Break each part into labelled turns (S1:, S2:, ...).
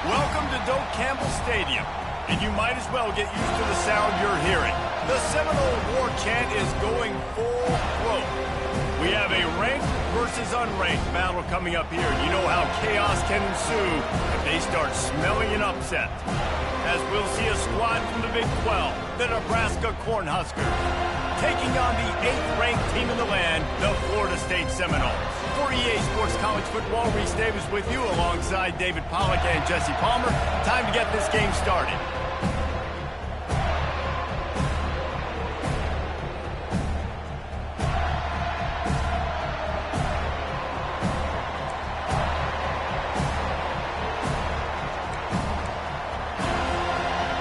S1: Welcome to Doak Campbell Stadium, and you might as well get used to the sound you're hearing. The Seminole War chant is going full throat. We have a ranked versus unranked battle coming up here. You know how chaos can ensue if they start smelling an upset. As we'll see a squad from the Big 12, the Nebraska Cornhuskers, taking on the 8th-ranked team in the land, the Florida State Seminoles. For EA Sports College Football, Reese Davis with you alongside David Pollack and Jesse Palmer. Time to get this game started.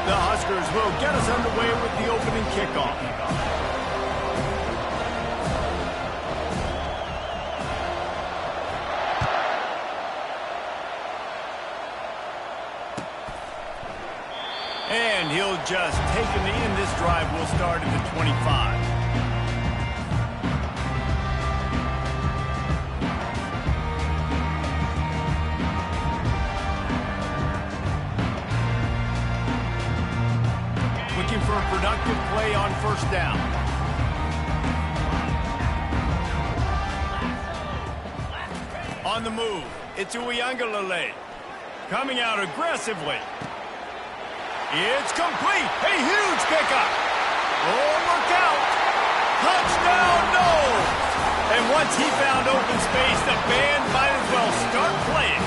S1: The Huskers will get us underway with the opening kickoff. And he'll just take a knee, and this drive will start at the 25. Looking for a productive play on first down. On the move, it's Uiagalelei. Coming out aggressively. It's complete. A huge pickup. Oh, look out. Touchdown, no. And once he found open space, the band might as well start playing.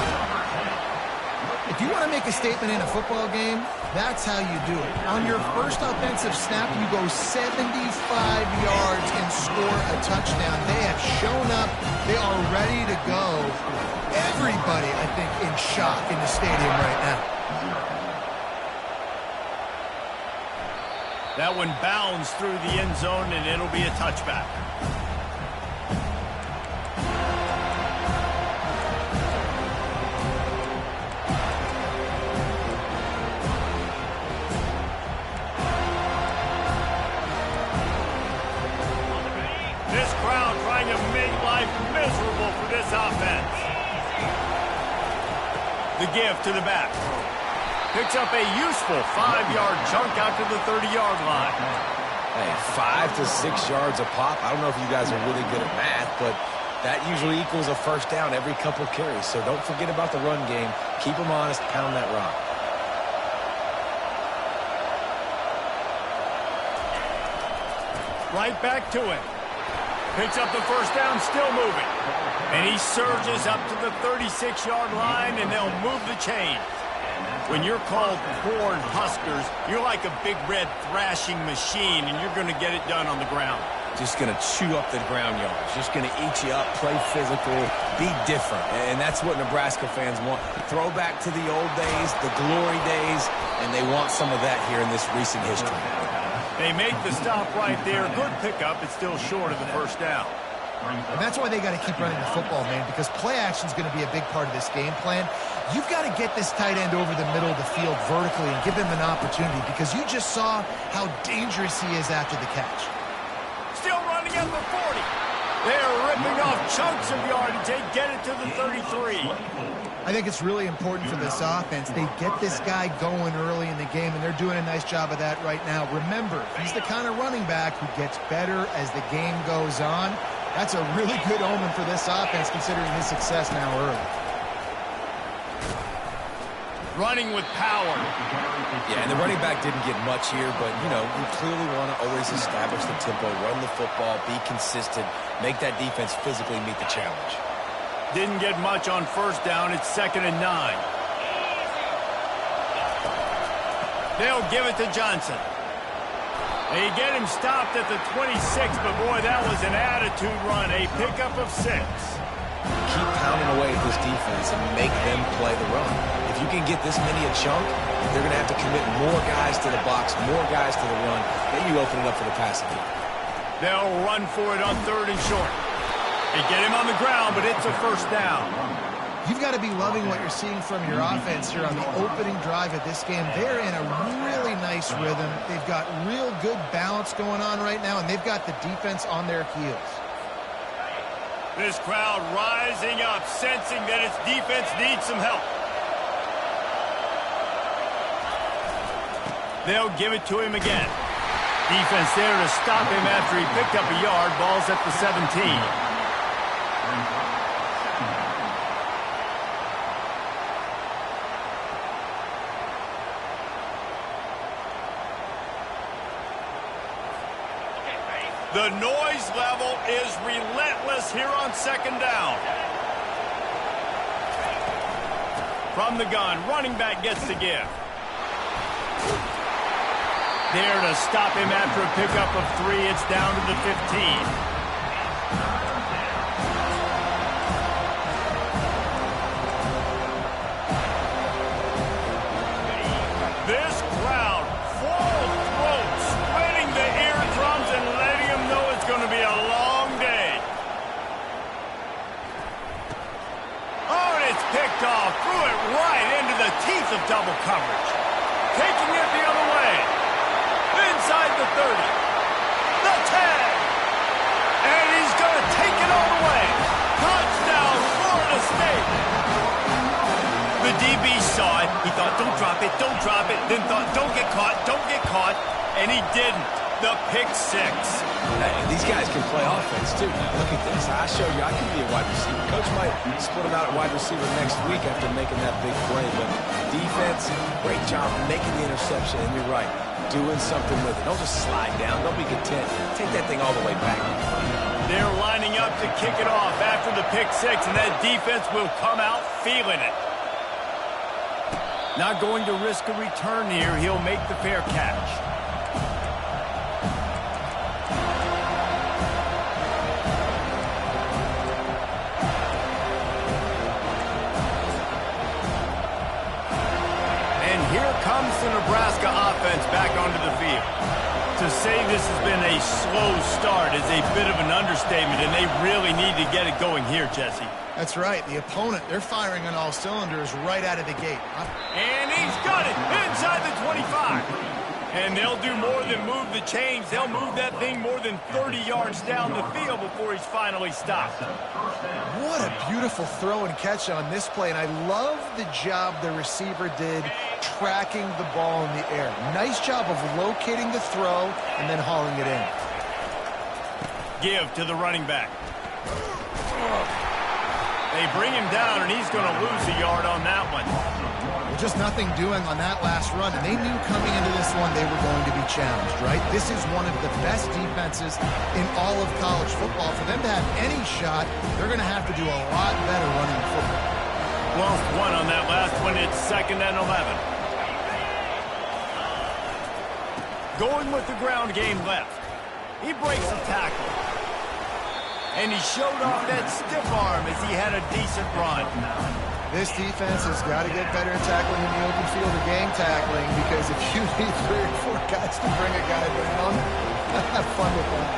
S2: If you want to make a statement in a football game, that's how you do it. On your first offensive snap, you go 75 yards and score a touchdown. They have shown up. They are ready to go. Everybody, I think, in shock in the stadium right now.
S1: That one bounds through the end zone, and it'll be a touchback. This crowd trying to make life miserable for this offense. The give to the back. Picks up a useful 5-yard chunk out to the 30-yard line.
S3: Hey, 5 to 6 yards a pop. I don't know if you guys are really good at math, but that usually equals a first down every couple carries. So don't forget about the run game. Keep them honest, pound that rock.
S1: Right back to him. Picks up the first down, still moving. And he surges up to the 36-yard line, and they'll move the chain. When you're called Corn Huskers, you're like a big red thrashing machine, and you're going to get it done on the ground.
S3: Just going to chew up the ground yards. Just going to eat you up, play physical, be different. And that's what Nebraska fans want. Throwback to the old days, the glory days, and they want some of that here in this recent history.
S1: They make the stop right there. Good pickup. It's still short of the first down.
S2: And that's why they got to keep running the football, man, because play action is going to be a big part of this game plan. You've got to get this tight end over the middle of the field vertically and give him an opportunity, because you just saw how dangerous he is after the catch.
S1: Still running at the 40. They're ripping off chunks of yardage. They get it to the 33.
S2: I think it's really important for this offense. They get this guy going early in the game, and they're doing a nice job of that right now. Remember, he's the kind of running back who gets better as the game goes on. That's a really good omen for this offense, considering his success now early.
S1: Running with power.
S3: Yeah, and the running back didn't get much here, but, you know, you clearly want to always establish the tempo, run the football, be consistent, make that defense physically meet the challenge.
S1: Didn't get much on first down. It's 2nd and 9. They'll give it to Johnson. They get him stopped at the 26, but boy, that was an attitude run. A pickup of 6.
S3: Keep pounding away at this defense and make them play the run. If you can get this many a chunk, they're going to have to commit more guys to the box, more guys to the run. Then you open it up for the passing game.
S1: They'll run for it on 3rd and short. They get him on the ground, but it's a first down.
S2: You've got to be loving what you're seeing from your offense here on the opening drive of this game. They're in a really nice rhythm. They've got real good balance going on right now, and they've got the defense on their heels.
S1: This crowd rising up, sensing that its defense needs some help. They'll give it to him again. Defense there to stop him after he picked up a yard. Ball's at the 17. The noise level is relentless here on second down. From the gun, running back gets the give. There to stop him after a pickup of 3. It's down to the 15. This crowd, full throat, spreading the eardrums and letting them know it's going to be a long day. Oh, and it's picked off. Threw it right into the teeth of double coverage. Taking it the other way. Inside the 30. The 10. And he's going to take it all the way. Touchdown, Florida State. The DB saw it. He thought, don't drop it, don't drop it. Then thought, don't get caught. And he didn't. The pick 6.
S3: Hey, these guys can play offense, too. Now, look at this. I showed you I can be a wide receiver. Coach might split him out at wide receiver next week after making that big play. But defense, great job making the interception. And you're right, doing something with it. Don't just slide down. Don't be content. Take that thing all the way back.
S1: They're lining up to kick it off after the pick 6, and that defense will come out feeling it. Not going to risk a return here. He'll make the fair catch. And here comes the Nebraska offense back onto the field. To say this has been a slow start is a bit of an understatement, and they really need to get it going here, Jesse.
S2: That's right. The opponent, they're firing on all cylinders right out of the gate.
S1: And he's got it inside the 25. And they'll do more than move the chains. They'll move that thing more than 30 yards down the field before he's finally stopped.
S2: What a beautiful throw and catch on this play. And I love the job the receiver did tracking the ball in the air. Nice job of locating the throw and then hauling it in.
S1: Give to the running back. They bring him down, and he's going to lose a yard on that one.
S2: Well, just nothing doing on that last run, and they knew coming into this one they were going to be challenged, right? This is one of the best defenses in all of college football. For them to have any shot, they're going to have to do a lot better running the football.
S1: Lost 1 on that last one. It's 2nd and 11. Going with the ground game left. He breaks a tackle. And he showed off that stiff arm as he had a decent run.
S2: This defense has got to get better at tackling in the open field or gang tackling, because if you need 3 or 4 guys to bring a guy down, have fun with that.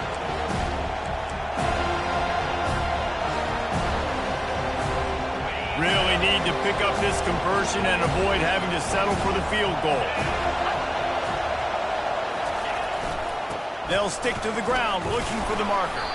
S1: Really need to pick up this conversion and avoid having to settle for the field goal. They'll stick to the ground looking for the marker.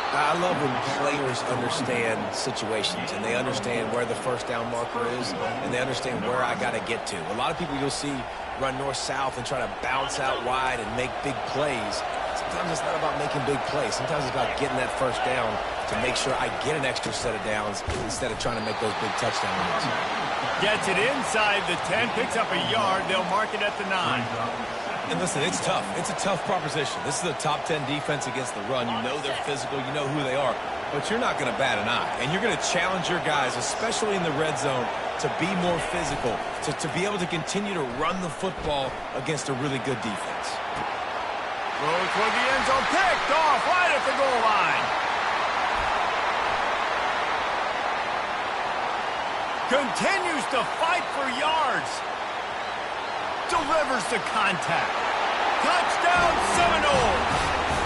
S3: I love when players understand situations and they understand where the first down marker is and they understand where I got to get to. A lot of people you'll see run north-south and try to bounce out wide and make big plays. Sometimes it's not about making big plays. Sometimes it's about getting that first down to make sure I get an extra set of downs instead of trying to make those big touchdown runs.
S1: Gets it inside the 10, picks up a yard. They'll mark it at the 9.
S3: And listen, it's tough. It's a tough proposition. This is a top 10 defense against the run. You know they're physical. You know who they are. But you're not going to bat an eye. And you're going to challenge your guys, especially in the red zone, to be more physical, to be able to continue to run the football against a really good defense.
S1: Rolling toward the end zone, picked off right at the goal line. Continues to fight for yards. Delivers the contact. Touchdown Seminoles.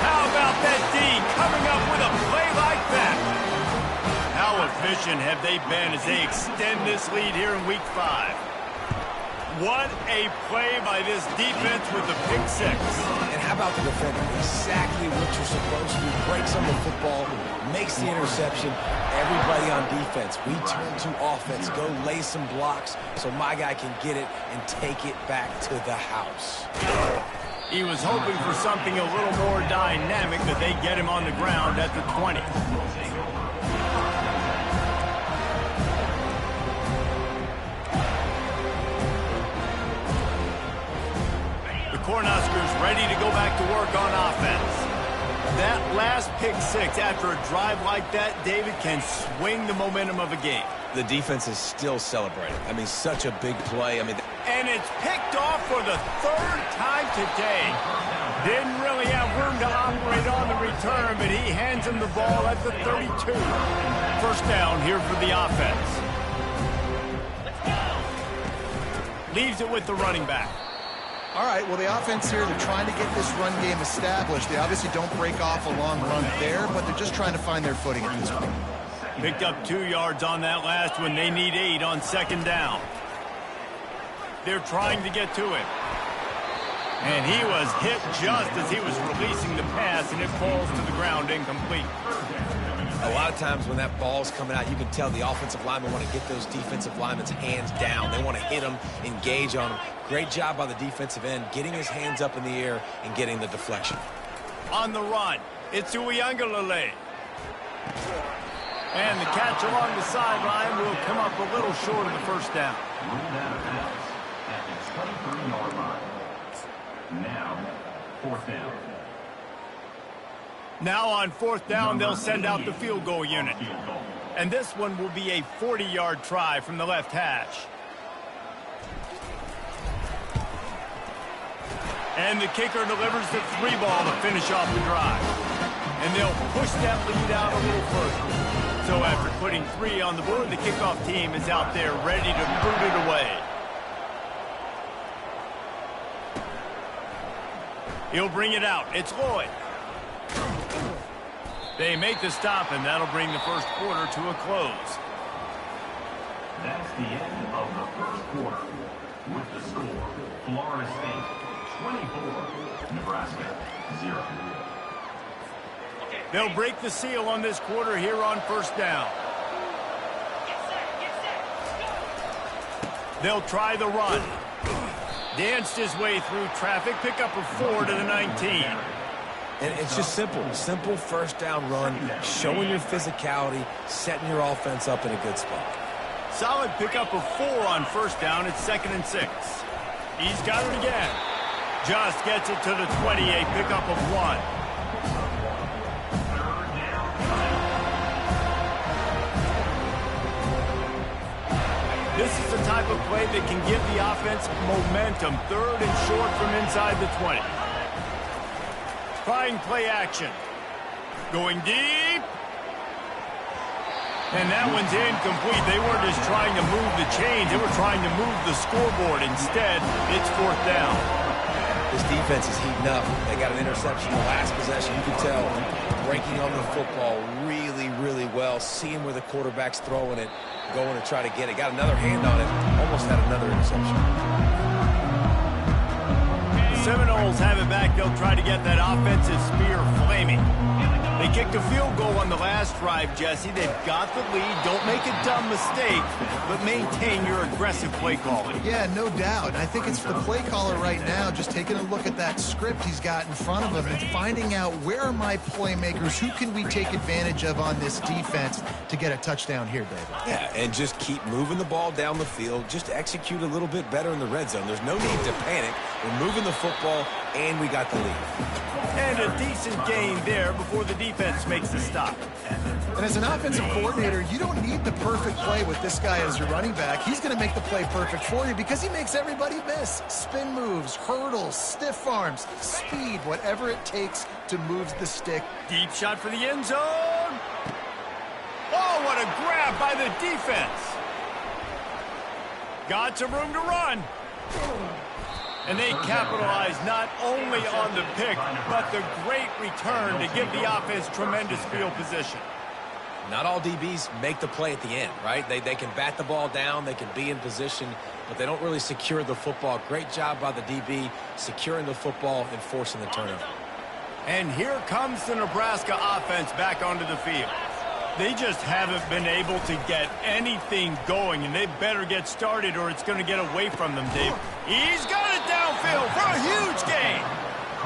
S1: How about that D coming up with a play like that? How efficient have they been as they extend this lead here in Week 5? What a play by this defense with the pick 6.
S3: And How about the defender? Exactly what you're supposed to do. Breaks on the football, makes the interception. Everybody on defense, we turn to offense. Go lay some blocks so my guy can get it and take it back to the house.
S1: He was hoping for something a little more dynamic, that they get him on the ground at the 20. The Cornhuskers ready to go back to work on offense. That last pick six after a drive like that, David, can swing the momentum of a game.
S3: The defense is still celebrating. I mean, such a big play. I mean,
S1: and it's picked off for the third time today. Didn't really have room to operate on the return, but he hands him the ball at the 32. First down here for the offense. Leaves it with the running back.
S2: All right, well, the offense here, they're trying to get this run game established. They obviously don't break off a long run there, but they're just trying to find their footing at this point.
S1: Picked up 2 yards on that last one. They need 8 on second down. They're trying to get to him. And he was hit just as he was releasing the pass, and it falls to the ground incomplete.
S3: A lot of times when that ball's coming out, you can tell the offensive linemen want to get those defensive linemen's hands down. They want to hit them, engage on them. Great job by the defensive end, getting his hands up in the air and getting the deflection.
S1: On the run, it's Uiagalelei. And the catch along the sideline will come up a little short of the first down.
S4: Now, fourth down.
S1: Now on fourth down, they'll send out the field goal unit. And this one will be a 40-yard try from the left hash. And the kicker delivers the 3 ball to finish off the drive. And they'll push that lead out a little further. So after putting 3 on the board, the kickoff team is out there ready to boot it away. He'll bring it out. It's Lloyd. They make the stop, and that'll bring the first quarter to a close.
S4: That's the end of the first quarter. With the score, Florida State 24, Nebraska 0.
S1: They'll break the seal on this quarter here on first down. They'll try the run. Danced his way through traffic, pick up a 4 to the 19.
S3: And it's just simple. Simple first down run, showing your physicality, setting your offense up in a good spot.
S1: Solid pickup of 4 on first down. It's 2nd and 6. He's got it again. Just gets it to the 20, a pickup of 1. This is the type of play that can give the offense momentum. 3rd and short from inside the 20. Trying play action. Going deep. And that one's incomplete. They weren't just trying to move the chains. They were trying to move the scoreboard. Instead, it's 4th down.
S3: This defense is heating up. They got an interception the last possession. You can tell breaking on the football really, really well. Seeing where the quarterback's throwing it, going to try to get it. Got another hand on it. Almost had another interception.
S1: Seminoles have it back. They'll try to get that offensive spear flaming. They kicked a field goal on the last drive, Jesse. They've got the lead. Don't make a dumb mistake, but maintain your aggressive play calling.
S2: Yeah, no doubt. I think it's the play caller right now just taking a look at that script he's got in front of him and finding out where are my playmakers, who can we take advantage of on this defense to get a touchdown here, David.
S3: Yeah, and just keep moving the ball down the field. Just execute a little bit better in the red zone. There's no need to panic. We're moving the football, and we got the lead.
S1: And a decent gain there before the defense makes the stop.
S2: And as an offensive coordinator, you don't need the perfect play with this guy as your running back. He's going to make the play perfect for you because he makes everybody miss. Spin moves, hurdles, stiff arms, speed, whatever it takes to move the stick.
S1: Deep shot for the end zone. Oh, what a grab by the defense. Got some room to run. And they capitalize not only on the pick, but the great return to give the offense tremendous field position.
S3: Not all DBs make the play at the end, right? They can bat the ball down, they can be in position, but they don't really secure the football. Great job by the DB securing the football and forcing the turnover.
S1: And here comes the Nebraska offense back onto the field. They just haven't been able to get anything going, and they better get started or it's going to get away from them, Dave. He's got it downfield for a huge gain.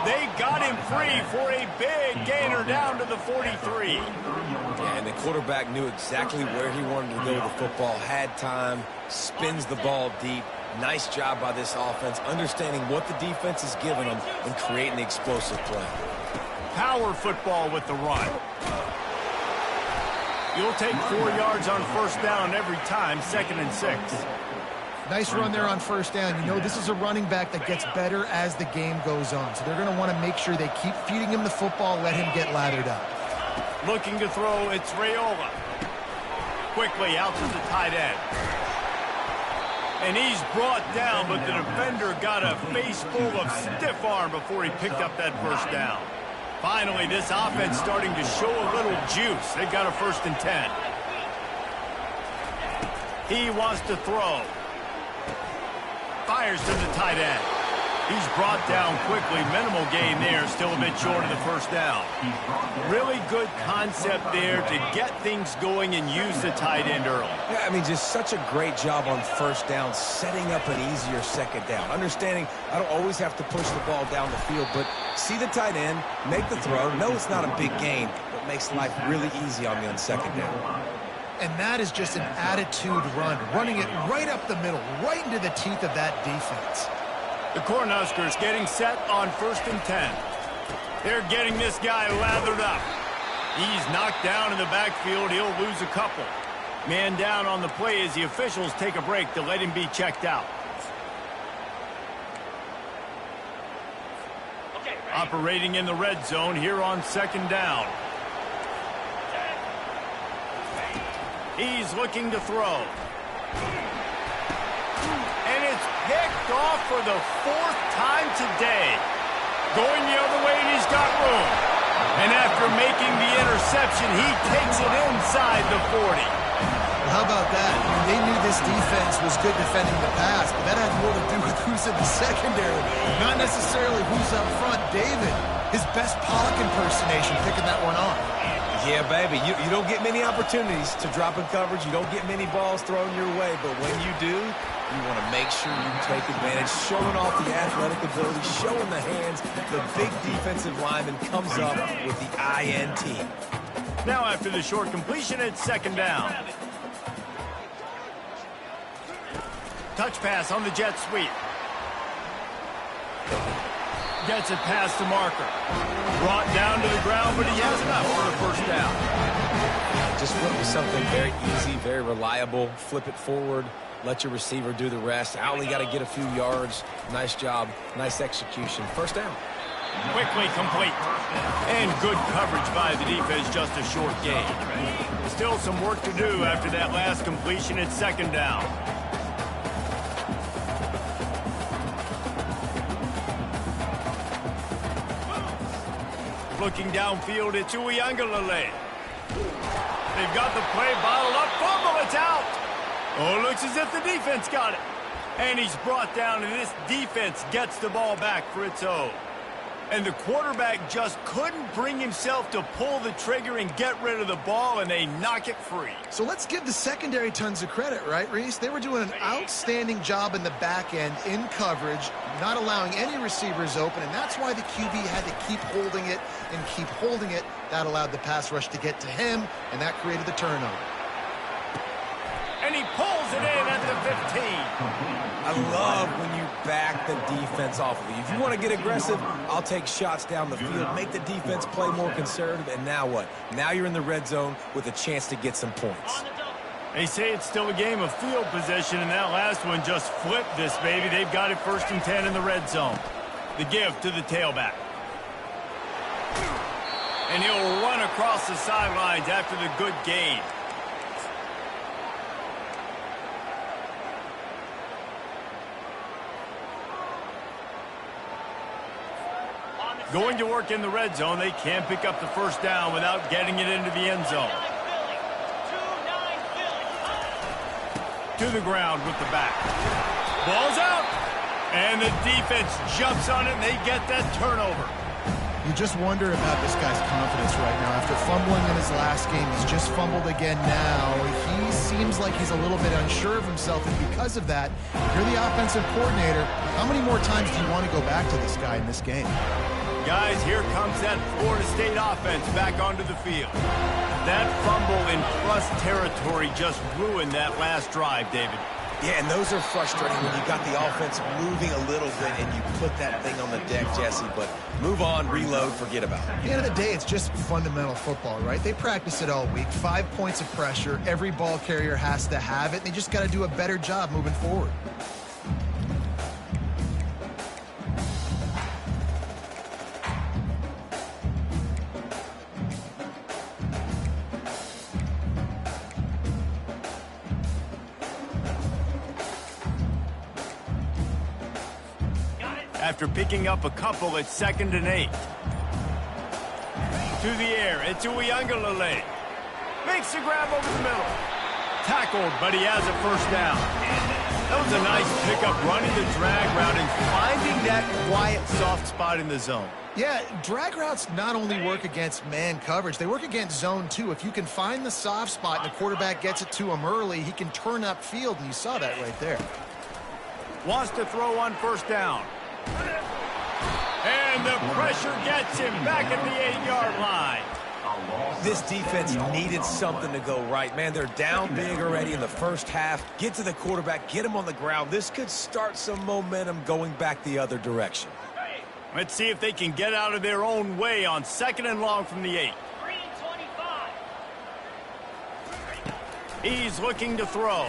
S1: They got him free for a big gainer down to the 43.
S3: Yeah, and the quarterback knew exactly where he wanted to go with the football, had time, spins the ball deep. Nice job by this offense, understanding what the defense is giving them and creating the explosive play.
S1: Power football with the run. You'll take 4 yards on first down every time, 2nd and 6.
S2: Nice run there on first down. You know, this is a running back that gets better as the game goes on. So they're going to want to make sure they keep feeding him the football, let him get lathered up.
S1: Looking to throw, it's Raiola. Quickly out to the tight end. And he's brought down, but the defender got a face full of stiff arm before he picked up that first down. Finally, this offense starting to show a little juice. They've got a 1st and 10. He wants to throw. Fires to the tight end. He's brought down quickly. Minimal gain there. Still a bit short of the first down. Really good concept there to get things going and use the tight end early.
S3: Yeah, I mean, just such a great job on first down, setting up an easier second down. Understanding I don't always have to push the ball down the field, but see the tight end, make the throw. No, it's not a big gain, but makes life really easy on me on second down.
S2: And that is just an attitude run, running it right up the middle, right into the teeth of that defense.
S1: The Cornhuskers getting set on 1st and 10. They're getting this guy lathered up. He's knocked down in the backfield. He'll lose a couple. Man down on the play as the officials take a break to let him be checked out. Operating in the red zone here on 2nd down. He's looking to throw. And it's picked off for the 4th time today. Going the other way, and he's got room. And after making the interception, he takes it inside the 40.
S2: Well, how about that? I mean, they knew this defense was good defending the pass, but that had more to do with who's in the secondary, not necessarily who's up front. David, his best Pollock impersonation, picking that one off.
S3: Yeah, baby, you don't get many opportunities to drop in coverage. You don't get many balls thrown your way, but when you do, you want to make sure you take advantage, showing off the athletic ability, showing the hands. The big defensive lineman comes up with the INT.
S1: Now after the short completion, it's 2nd down. Touch pass on the jet sweep. Gets it past the marker. Brought down to the ground, but he has enough for the first down.
S3: Just flip with something very easy, very reliable. Flip it forward. Let your receiver do the rest. I only got to get a few yards. Nice job. Nice execution. First down.
S1: Quickly complete. And good coverage by the defense, just a short gain. Still some work to do after that last completion. It's 2nd down. Looking downfield, it's Uiagalelei. They've got the play bottled up. Fumble, it's out. Oh, looks as if the defense got it. And he's brought down, and this defense gets the ball back for its own. And the quarterback just couldn't bring himself to pull the trigger and get rid of the ball, and they knock it free.
S2: So let's give the secondary tons of credit, right, Reese? They were doing an outstanding job in the back end, in coverage, not allowing any receivers open, and that's why the QB had to keep holding it and keep holding it. That allowed the pass rush to get to him, and that created the turnover.
S1: And he pulls it in at the 15.
S3: I love when you back the defense off of you. If you want to get aggressive, I'll take shots down the field, make the defense play more conservative, and now what? Now you're in the red zone with a chance to get some points.
S1: They say it's still a game of field position, and that last one just flipped this, baby. They've got it 1st and 10 in the red zone. The give to the tailback. And he'll run across the sidelines after the good gain. Going to work in the red zone. They can't pick up the first down without getting it into the end zone. To the ground with the back. Ball's out. And the defense jumps on it, and they get that turnover.
S2: You just wonder about this guy's confidence right now. After fumbling in his last game, he's just fumbled again now. He seems like he's a little bit unsure of himself, and because of that, you're the offensive coordinator. How many more times do you want to go back to this guy in this game?
S1: Guys, here comes that Florida State offense back onto the field. That fumble in plus territory just ruined that last drive, David.
S3: Yeah, and those are frustrating when you got the offense moving a little bit and you put that thing on the deck, Jesse. But move on, reload, forget about it.
S2: At the end of the day, it's just fundamental football, right? They practice it all week. 5 points of pressure. Every ball carrier has to have it. They just got to do a better job moving forward.
S1: After picking up a couple at 2nd and 8. To the air, it's Uiagalelei. Makes the grab over the middle. Tackled, but he has a first down. That was a nice pickup, running the drag route and finding that quiet, soft spot in the zone.
S2: Yeah, drag routes not only work against man coverage, they work against zone too. If you can find the soft spot and the quarterback gets it to him early, he can turn upfield, and you saw that right there.
S1: Wants to throw on first down. And the pressure gets him back at the 8-yard line.
S3: This defense needed something to go right. Man, they're down big already in the first half. Get to the quarterback, get him on the ground. This could start some momentum going back the other direction.
S1: Let's see if they can get out of their own way on 2nd and long from the 8. He's looking to throw.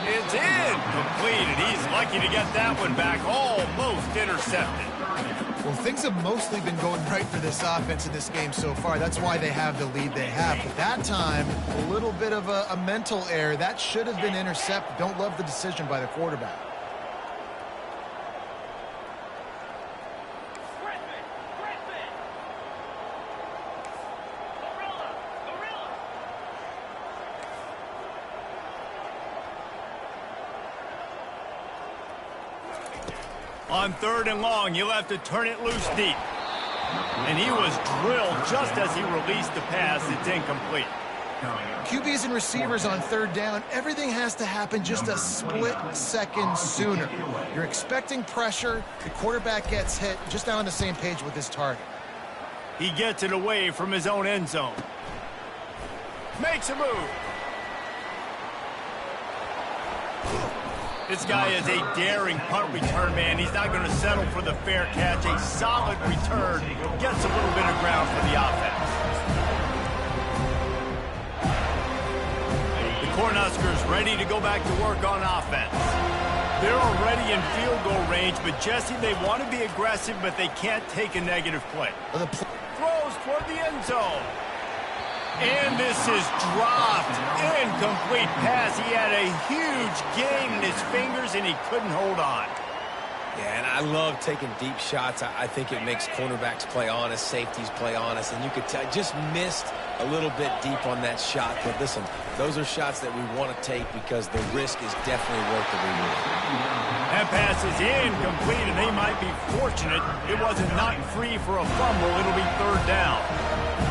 S1: It's completed. He's lucky to get that one back, almost intercepted.
S2: Well, things have mostly been going right for this offense in this game so far. That's why they have the lead they have. But that time, a little bit of a mental error. That should have been intercepted. Don't love the decision by the quarterback.
S1: On 3rd and long, he'll have to turn it loose deep. And he was drilled just as he released the pass. It's incomplete.
S2: QBs and receivers on 3rd down, everything has to happen just a split second sooner. You're expecting pressure, the quarterback gets hit, just not on the same page with his target.
S1: He gets it away from his own end zone. Makes a move. This guy is a daring punt return man. He's not going to settle for the fair catch. A solid return. Gets a little bit of ground for the offense. The Cornhuskers ready to go back to work on offense. They're already in field goal range, but Jesse, they want to be aggressive, but they can't take a negative play. Throws toward the end zone. And this is dropped. Incomplete pass. He had a huge gain in his fingers, and he couldn't hold on.
S3: Yeah, and I love taking deep shots. I think it makes cornerbacks play honest, safeties play honest, and you could tell just missed a little bit deep on that shot. But listen, those are shots that we want to take because the risk is definitely worth the reward.
S1: That pass is incomplete, and they might be fortunate it wasn't knocked free for a fumble. It'll be 3rd down.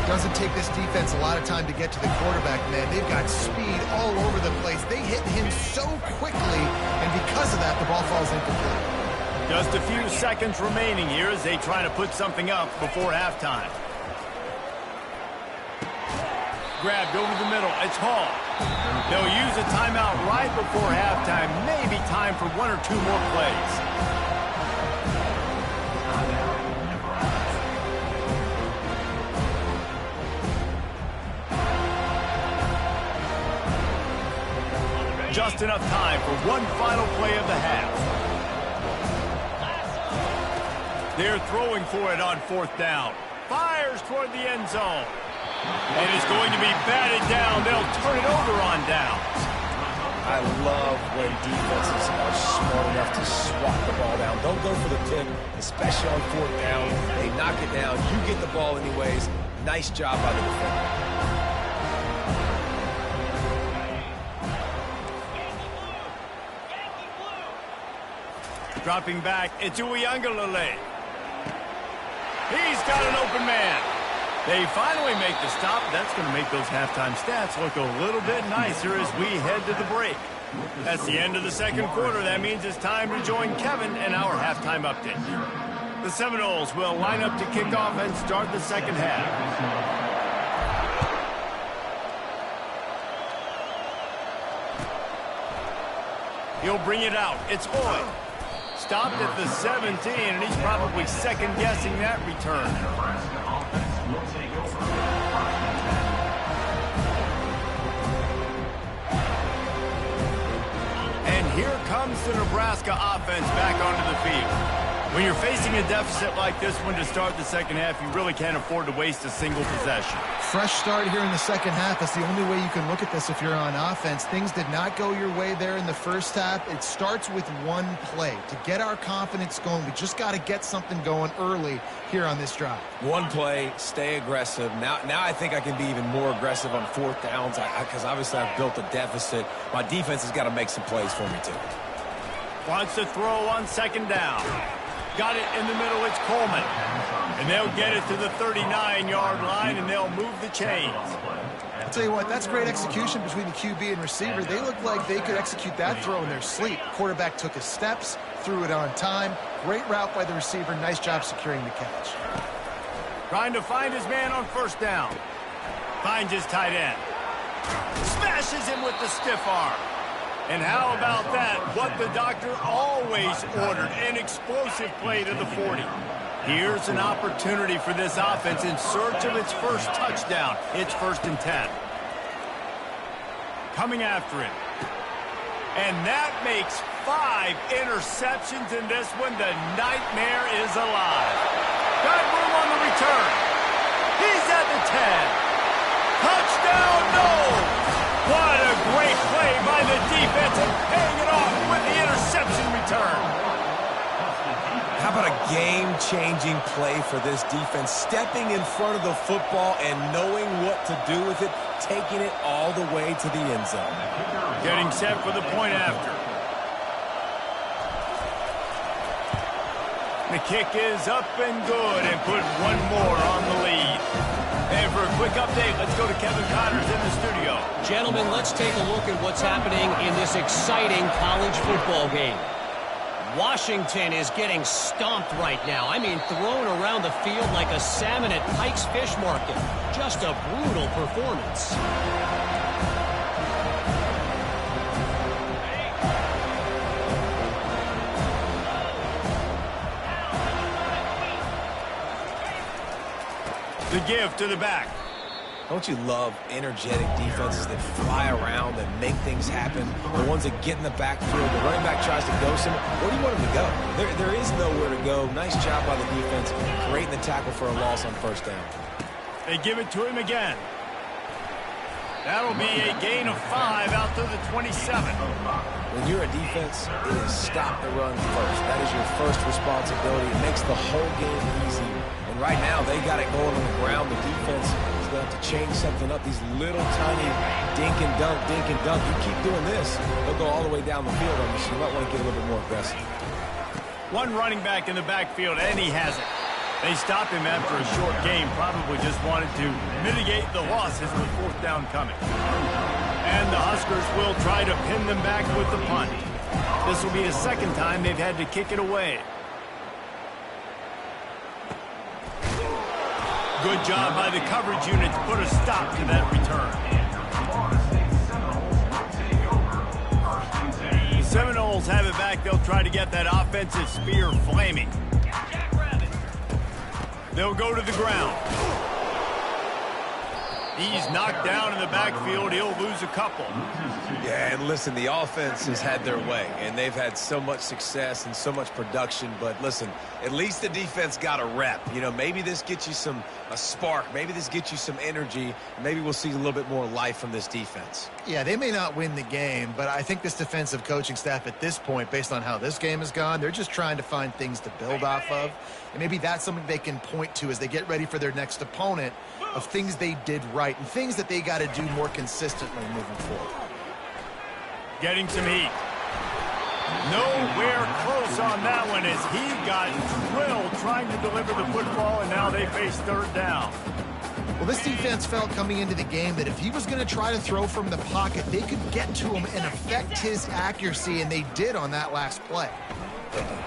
S2: Doesn't take this defense a lot of time to get to the quarterback, man. They've got speed all over the place. They hit him so quickly, and because of that, the ball falls incomplete.
S1: Just a few seconds remaining here as they try to put something up before halftime. Grabbed over the middle. It's Hall. They'll use a timeout right before halftime. Maybe time for 1 or 2 more plays. Just enough time for one final play of the half. They're throwing for it on 4th down. Fires toward the end zone. It is going to be batted down. They'll turn it over on downs.
S3: I love when defenses are smart enough to swat the ball down. Don't go for the pick, especially on 4th down. They knock it down. You get the ball anyways. Nice job by the defender.
S1: Dropping back, it's Uiagalelei. He's got an open man. They finally make the stop. That's going to make those halftime stats look a little bit nicer as we head to the break. That's the end of the second quarter. That means it's time to join Kevin and our halftime update. The Seminoles will line up to kick off and start the second half. He'll bring it out. It's Hoy. Stopped at the 17, and he's probably second-guessing that return. And here comes the Nebraska offense back onto the field. When you're facing a deficit like this one to start the second half, you really can't afford to waste a single possession.
S2: Fresh start here in the second half. That's the only way you can look at this if you're on offense. Things did not go your way there in the first half. It starts with one play. To get our confidence going, we just got to get something going early here on this drive. One play, stay aggressive. Now I think I can be even more aggressive on fourth downs because obviously I've built a deficit. My defense has got to make some plays for me too.
S1: Wants to throw on second down. Got it in the middle, it's Coleman. And they'll get it to the 39-yard line, and they'll move the chains.
S2: I'll tell you what, that's great execution between the QB and receiver. They look like they could execute that throw in their sleep. Quarterback took his steps, threw it on time. Great route by the receiver. Nice job securing the catch.
S1: Trying to find his man on first down. Finds his tight end. Smashes him with the stiff arm. And how about that? What the doctor always ordered, an explosive play to the 40. Here's an opportunity for this offense in search of its first touchdown. It's 1st and 10. Coming after him. And that makes 5 interceptions in this one. The nightmare is alive. Got room on the return. He's at the 10. Touchdown, no! What a great play by the defense and paying it off with the interception return.
S3: How about a game-changing play for this defense? Stepping in front of the football and knowing what to do with it, taking it all the way to the end zone.
S1: Getting set for the point after. The kick is up and good and put one more on the lead. And for a quick update, let's go to Kevin Connors in the studio.
S5: Gentlemen, let's take a look at what's happening in this exciting college football game. Washington is getting stomped right now. I mean, thrown around the field like a salmon at Pike's Fish Market. Just a brutal performance.
S1: The give to the back.
S3: Don't you love energetic defenses that fly around and make things happen? The ones that get in the backfield, the running back tries to go somewhere. Where do you want him to go? There is nowhere to go. Nice job by the defense, creating the tackle for a loss on first down.
S1: They give it to him again. That'll be a gain of 5 out to the 27.
S3: When you're a defense, it is stop the run first. That is your first responsibility. It makes the whole game easy. And right now, they got it going on the ground. The defense is going to have to change something up. These little tiny dink and dunk, dink and dunk. You keep doing this, they'll go all the way down the field on you, so you might want to get a little bit more aggressive.
S1: One running back in the backfield, and he has it. They stopped him after a short game, probably just wanted to mitigate the losses with fourth down coming. And the Huskers will try to pin them back with the punt. This will be the second time they've had to kick it away. Good job by the coverage unit to put a stop to that return. The Seminoles have it back. They'll try to get that offensive spear flaming. They'll go to the ground. He's knocked down in the backfield. He'll lose a couple.
S3: Yeah, and listen, the offense has had their way, and they've had so much success and so much production. But listen, at least the defense got a rep. You know, maybe this gets you a spark. Maybe this gets you some energy. Maybe we'll see a little bit more life from this defense.
S2: Yeah, they may not win the game, but I think this defensive coaching staff at this point, based on how this game has gone, they're just trying to find things to build off of. And maybe that's something they can point to as they get ready for their next opponent, of things they did right and things that they got to do more consistently moving forward.
S1: Getting some heat. Nowhere close on that one as he got drilled trying to deliver the football, and now they face third down.
S2: Well, this defense felt coming into the game that if he was going to try to throw from the pocket, they could get to him and affect his accuracy, and they did on that last play.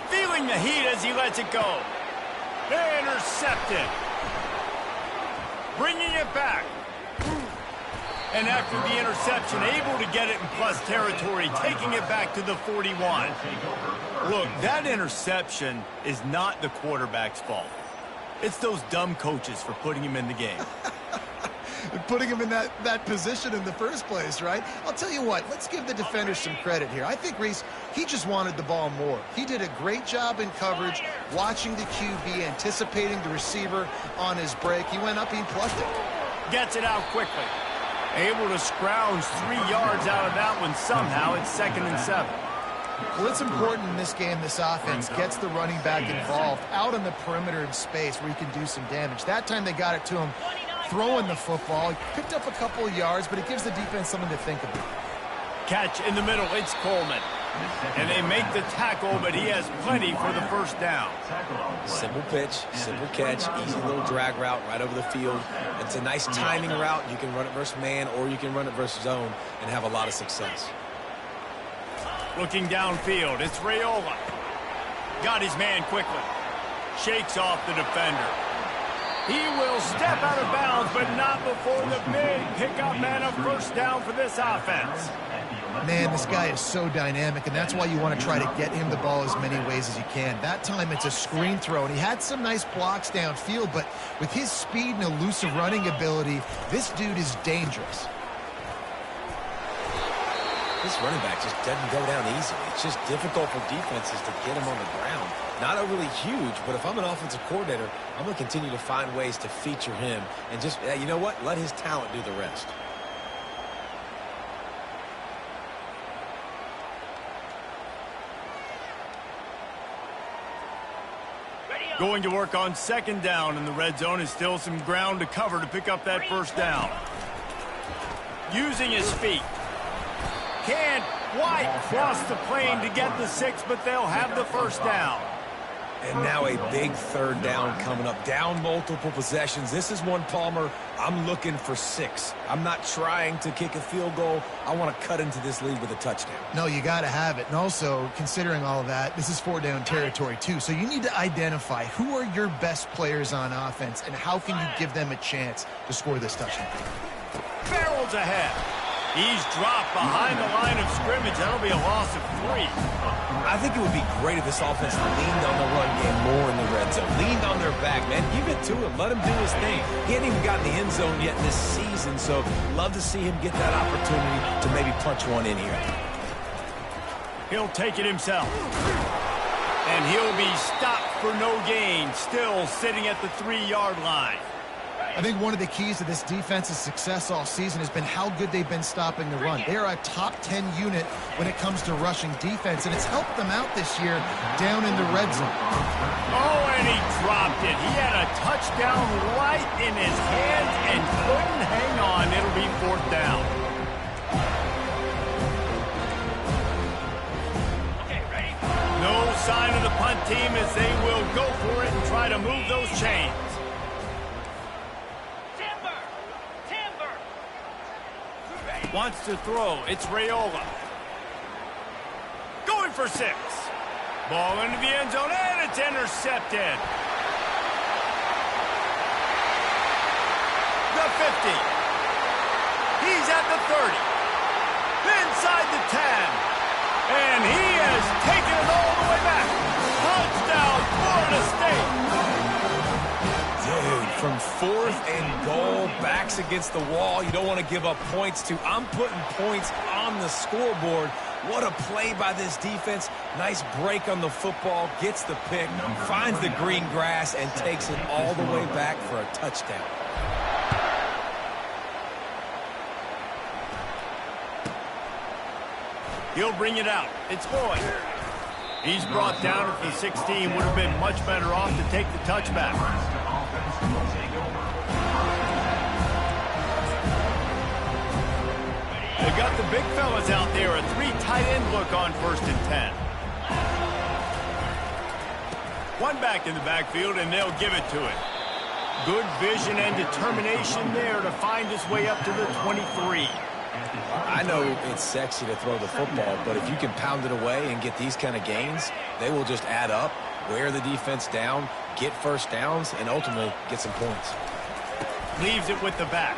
S1: Feeling the heat as he lets it go. Intercepted. Bringing it back. And after the interception, able to get it in plus territory, taking it back to the 41. Look, that interception is not the quarterback's fault. It's those dumb coaches for putting him in the game.
S2: Putting him in that position in the first place, right? I'll tell you what, let's give the defenders some credit here. I think, Reese, he just wanted the ball more. He did a great job in coverage, watching the QB, anticipating the receiver on his break. He went up, he plucked it.
S1: Gets it out quickly. Able to scrounge 3 yards out of that one somehow. It's 2nd and 7.
S2: Well, it's important in this game this offense gets the running back involved out on the perimeter in space where he can do some damage. That time they got it to him throwing the football. He picked up a couple of yards, but it gives the defense something to think about.
S1: Catch in the middle. It's Coleman. And they make the tackle, but he has plenty for the first down.
S3: Simple pitch, simple catch, easy little drag route right over the field. It's a nice timing route. You can run it versus man or you can run it versus zone and have a lot of success.
S1: Looking downfield, it's Raiola. Got his man quickly. Shakes off the defender. He will step out of bounds, but not before the big pickup and a first down for this offense.
S2: Man, this guy is so dynamic, and that's why you want to try to get him the ball as many ways as you can. That time it's a screen throw, and he had some nice blocks downfield, but with his speed and elusive running ability, this dude is dangerous.
S3: This running back just doesn't go down easily. It's just difficult for defenses to get him on the ground. Not overly huge, but if I'm an offensive coordinator, I'm going to continue to find ways to feature him and just, you know what, let his talent do the rest.
S1: Going to work on 2nd down in the red zone is still some ground to cover to pick up that first down. Using his feet. Can't quite cross the plane to get the 6, but they'll have the first down.
S3: And now a big 3rd down coming up. Down multiple possessions. This is one, Palmer, I'm looking for 6. I'm not trying to kick a field goal. I want to cut into this lead with a touchdown.
S2: No, you got to have it. And also, considering all of that, this is 4-down territory too. So you need to identify who are your best players on offense and how can you give them a chance to score this touchdown.
S1: Barrels ahead. He's dropped behind the line of scrimmage. That'll be a loss of 3.
S3: I think it would be great if this offense leaned on the run game more in the red zone. Leaned on their back, man. Give it to him. Let him do his thing. He hasn't even gotten the end zone yet this season, so love to see him get that opportunity to maybe punch one in here.
S1: He'll take it himself. And he'll be stopped for no gain, still sitting at the 3-yard line.
S2: I think one of the keys to this defense's success all season has been how good they've been stopping the run. They're a top 10 unit when it comes to rushing defense, and it's helped them out this year down in the red zone.
S1: Oh, and he dropped it. He had a touchdown right in his hands and couldn't hang on. It'll be 4th down. Okay, ready? No sign of the punt team as they will go for it and try to move those chains. Wants to throw. It's Raiola. Going for 6. Ball into the end zone, and it's intercepted. The 50. He's at the 30. Inside the 10. And he has taken it all the way back. Touchdown, Florida State.
S3: Dude, from 4th and goal, backs against the wall. You don't want to give up points to. I'm putting points on the scoreboard. What a play by this defense. Nice break on the football, gets the pick, finds the green grass, and takes it all the way back for a touchdown.
S1: He'll bring it out. It's Boyd. He's brought down at the 16. Would have been much better off to take the touchback. They got the big fellas out there. A 3 tight end look on 1st and 10. One back in the backfield, and they'll give it to it. Good vision and determination there to find his way up to the 23.
S3: I know it's sexy to throw the football, but if you can pound it away and get these kind of gains, they will just add up, wear the defense down, get first downs, and ultimately get some points.
S1: Leaves it with the back.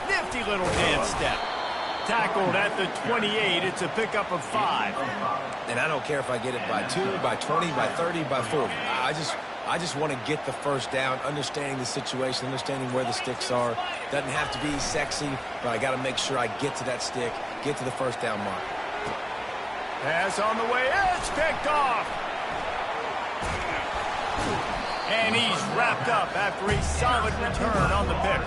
S1: Nifty little dance step. Tackled at the 28. It's a pickup of 5.
S3: And I don't care if I get it by 2, by 20, by 30, by 40. I just want to get the first down, understanding the situation, understanding where the sticks are. Doesn't have to be sexy, but I got to make sure I get to that stick, get to the first down mark.
S1: Pass on the way. It's picked off. And he's wrapped up after a solid return on the pick.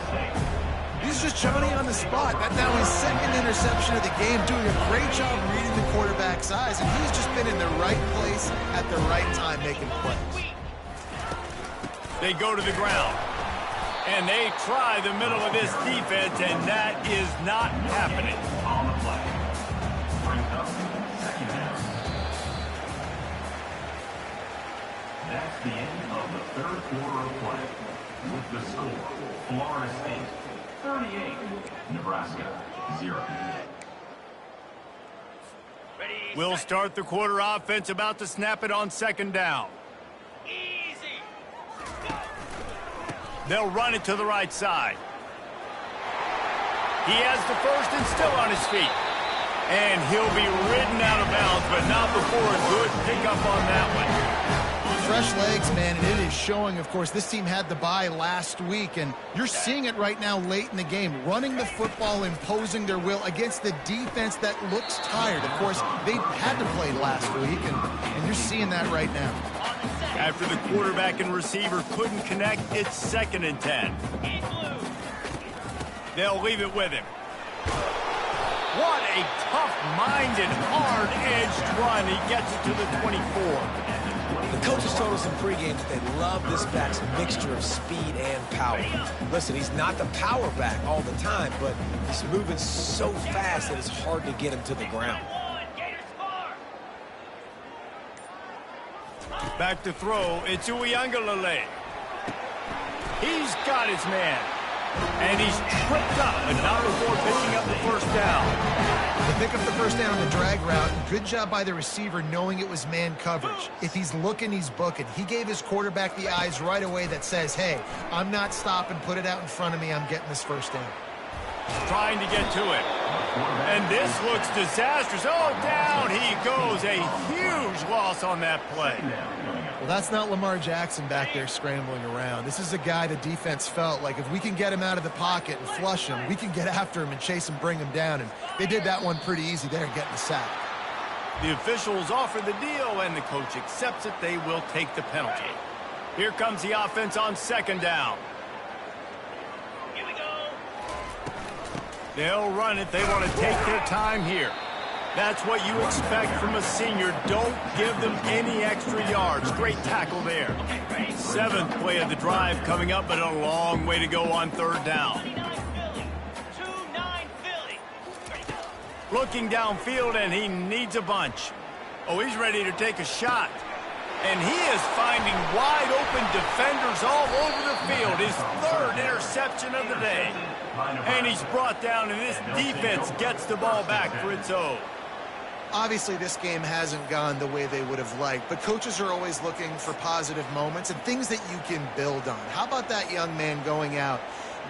S2: He's just Johnny on the spot. That's now his second interception of the game, doing a great job reading the quarterback's eyes, and he's just been in the right place at the right time making plays.
S1: They go to the ground, and they try the middle of this defense, and that is not happening.
S4: On the play. Brings up second down. That's the end of the third quarter of play. With the score, Florida State 38, Nebraska 0.
S1: We'll start the quarter offense, about to snap it on second down. They'll run it to the right side. He has the first and still on his feet. And he'll be ridden out of bounds, but not before a good pickup on that one.
S2: Fresh legs, man, and it is showing. Of course, this team had the bye last week, and you're seeing it right now late in the game. Running the football, imposing their will against the defense that looks tired. Of course, they had to play last week, and you're seeing that right now.
S1: After the quarterback and receiver couldn't connect, it's 2nd and 10. They'll leave it with him. What a tough-minded, hard-edged run. He gets it to the 24.
S3: The coaches told us in pregame that they love this back's mixture of speed and power. Listen, he's not the power back all the time, but he's moving so fast that it's hard to get him to the ground.
S1: Back to throw, it's Uiagalelei. He's got his man. And he's tripped up, but not before picking up the first down.
S2: They pick up the first down on the drag route. Good job by the receiver knowing it was man coverage. If he's looking, he's booking. He gave his quarterback the eyes right away that says, hey, I'm not stopping, put it out in front of me, I'm getting this first down.
S1: Trying to get to it. And this looks disastrous. Oh, down he goes. A huge loss on that play.
S2: Well, that's not Lamar Jackson back there scrambling around. This is a guy the defense felt like if we can get him out of the pocket and flush him, we can get after him and chase him, bring him down. And they did that one pretty easy there, getting the sack.
S1: The officials offer the deal, and the coach accepts it. They will take the penalty. Here comes the offense on second down. They'll run it. They want to take their time here. That's what you expect from a senior. Don't give them any extra yards. Great tackle there. 7th play of the drive coming up, but a long way to go on third down. Looking downfield, and he needs a bunch. Oh, he's ready to take a shot. And he is finding wide open defenders all over the field. His 3rd interception of the day. And he's brought down, and this defense gets the ball back for its own.
S2: Obviously, this game hasn't gone the way they would have liked, but coaches are always looking for positive moments and things that you can build on. How about that young man going out,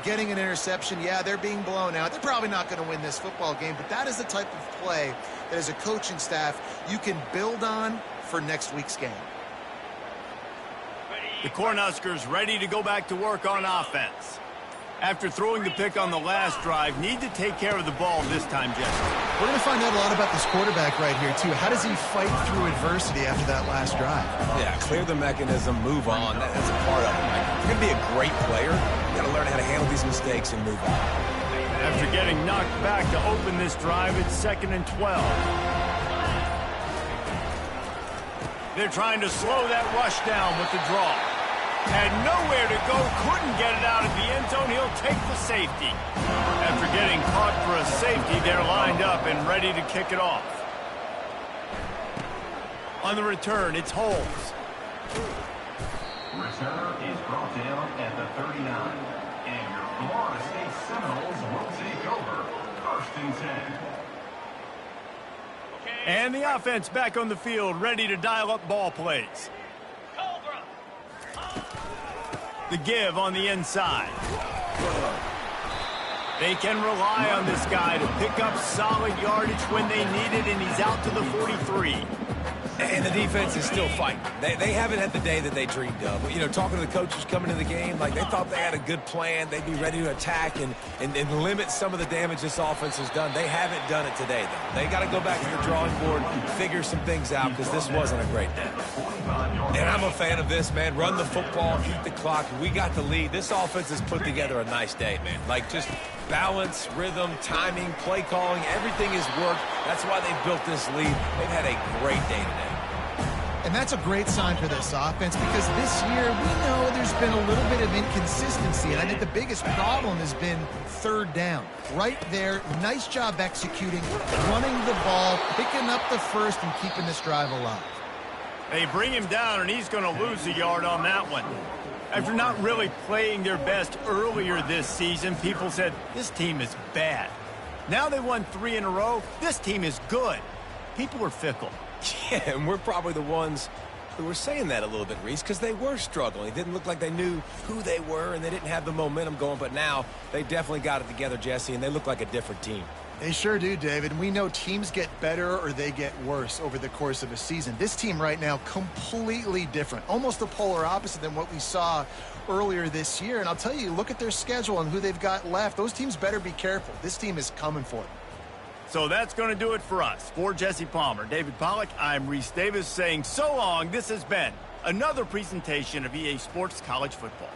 S2: getting an interception? Yeah, they're being blown out. They're probably not going to win this football game, but that is the type of play that as a coaching staff you can build on for next week's game.
S1: The Cornhuskers ready to go back to work on offense. After throwing the pick on the last drive, need to take care of the ball this time, Jesse.
S2: We're going to find out a lot about this quarterback right here, too. How does he fight through adversity after that last drive?
S3: Yeah, clear the mechanism, move on. That's a part of it. Like, if you're going to be a great player, you got to learn how to handle these mistakes and move on.
S1: After getting knocked back to open this drive, it's 2nd and 12. They're trying to slow that rush down with the draw. Had nowhere to go, couldn't get it out of the end zone. He'll take the safety. After getting caught for a safety, they're lined up and ready to kick it off. On the return, it's Holmes.
S4: Return is brought down at the 39. And your Florida State Seminoles will take over 1st and 10.
S1: And the offense back on the field, ready to dial up ball plays. The give on the inside. They can rely on this guy to pick up solid yardage when they need it, and he's out to the 43.
S3: And the defense is still fighting. They haven't had the day that they dreamed of. You know, talking to the coaches coming into the game, like they thought they had a good plan. They'd be ready to attack and limit some of the damage this offense has done. They haven't done it today, though. They got to go back to the drawing board, figure some things out, because this wasn't a great day. And I'm a fan of this, man. Run the football, keep the clock. We got the lead. This offense has put together a nice day, man. Like, just balance, rhythm, timing, play calling, everything has worked. That's why they built this lead. They've had a great day today.
S2: And that's a great sign for this offense, because this year we know there's been a little bit of inconsistency, and I think the biggest problem has been third down. Right there, nice job executing, running the ball, picking up the first, and keeping this drive alive.
S1: They bring him down, and he's going to lose a yard on that one. After not really playing their best earlier this season, people said, this team is bad. Now they won 3 in a row. This team is good. People are fickle.
S3: Yeah, and we're probably the ones who were saying that a little bit, Reese, because they were struggling. It didn't look like they knew who they were, and they didn't have the momentum going. But now they definitely got it together, Jesse, and they look like a different team.
S2: They sure do, David. And we know teams get better or they get worse over the course of a season. This team right now, completely different. Almost the polar opposite than what we saw earlier this year. And I'll tell you, look at their schedule and who they've got left. Those teams better be careful. This team is coming for them.
S1: So that's going to do it for us. For Jesse Palmer, David Pollack, I'm Reese Davis saying so long. This has been another presentation of EA Sports College Football.